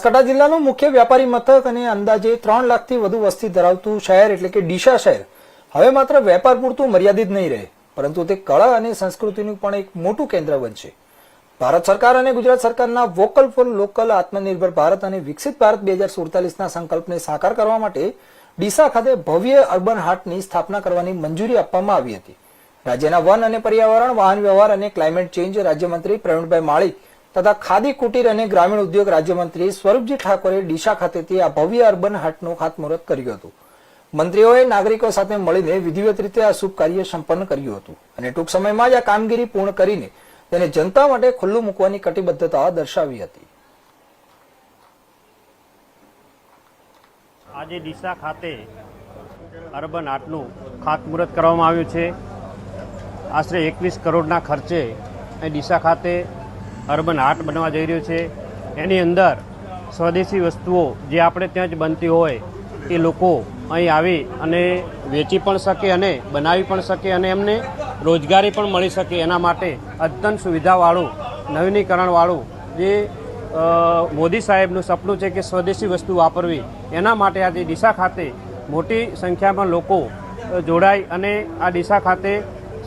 બનાસકાંઠા જિલ્લાનું મુખ્ય વ્યાપારી મથક અને અંદાજે 3 લાખથી વધુ વસ્તી ધરાવતું શહેર એટલે કે ડીસા શહેર હવે માત્ર વેપાર પૂરતું મર્યાદિત નહીં રહે, પરંતુ તે કળા અને સંસ્કૃતિનું પણ એક મોટું કેન્દ્ર બનશે. ભારત સરકાર અને ગુજરાત સરકારના વોકલ ફોર લોકલ, આત્મનિર્ભર ભારત અને વિકસિત ભારત 2047ના સંકલ્પને સાકાર કરવા માટે ડીસા ખાતે ભવ્ય અર્બન હાટની સ્થાપના કરવાની મંજૂરી આપવામાં આવી હતી. રાજ્યના વન અને પર્યાવરણ, વાહન વ્યવહાર અને ક્લાઇમેટ ચેન્જ રાજ્યમંત્રી પ્રવીણભાઈ માળી તથા ખાદી કુટીર અને ગ્રામીણ ઉદ્યોગ રાજ્યમંત્રી સ્વરૂપજી ઠાકોરે ડીસા ખાતેથી આ ભવ્ય અર્બન હાટનું ખાતમુહૂર્ત કર્યું હતું. મંત્રીઓએ નાગરિકો સાથે મળીને વિધિવત રીતે આ શુભ કાર્ય સંપન્ન કર્યું હતું અને ટૂંક સમયમાં જ આ કામગીરી પૂર્ણ કરીને તેને જનતા માટે ખુલ્લું મૂકવાની કટિબદ્ધતા દર્શાવી હતી. આજે ડીસા ખાતે અર્બન હાટનું ખાતમુહૂર્ત કરવામાં આવ્યું છે. આશરે 21 કરોડના ખર્ચે અહીં ડીસા ખાતે અર્બન હાટ બનવા જઈ રહ્યું છે. એની અંદર સ્વદેશી વસ્તુઓ જે આપણે ત્યાં જ બનતી હોય એ લોકો અહીં આવી અને વેચી પણ શકે અને બનાવી પણ શકે અને એમને રોજગારી પણ મળી શકે. એના માટે અદ્યતન સુવિધાવાળું, નવીનીકરણવાળું જે મોદી સાહેબનું સપનું છે કે સ્વદેશી વસ્તુ વાપરવી, એના માટે આજે ડીસા ખાતે મોટી સંખ્યામાં લોકો જોડાય અને આ ડીસા ખાતે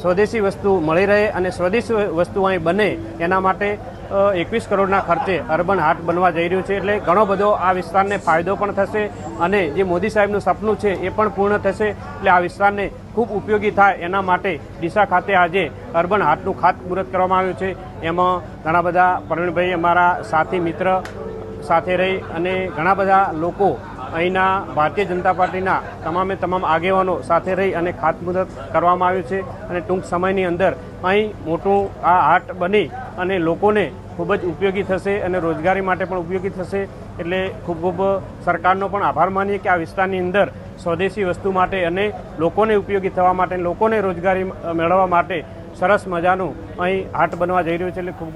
સ્વદેશી વસ્તુ મળી રહે અને સ્વદેશી વસ્તુ અહીં બને એના માટે 21 કરોડના ખર્ચે અર્બન હાટ બનવા જઈ રહ્યું છે. એટલે ઘણો બધો આ વિસ્તારને ફાયદો પણ થશે અને જે મોદી સાહેબનું સપનું છે એ પણ પૂર્ણ થશે. એટલે આ વિસ્તારને ખૂબ ઉપયોગી થાય એના માટે ડીસા ખાતે આજે અર્બન હાટનું ખાતમુહૂર્ત કરવામાં આવ્યું છે. એમાં ઘણા બધા પ્રવીણભાઈ અમારા સાથી મિત્ર સાથે રહી અને ઘણા બધા લોકો અહીંના ભારતીય જનતા પાર્ટીના તમામ આગેવાનો સાથે રહી અને ખાતમુહૂર્ત કરવામાં આવ્યું છે. અને ટૂંક સમયની અંદર અહીં મોટું આ હાટ બની અને લોકોને ખૂબ જ ઉપયોગી થશે અને રોજગારી માટે પણ ઉપયોગી થશે. એટલે ખૂબ સરકારનો પણ આભાર માનીએ કે આ વિસ્તારની અંદર સ્વદેશી વસ્તુ માટે અને લોકોને ઉપયોગી થવા માટે, લોકોને રોજગારી મેળવવા માટે સરસ મજાનું અહીં હાટ બનવા જઈ રહ્યું છે. એટલે ખૂબ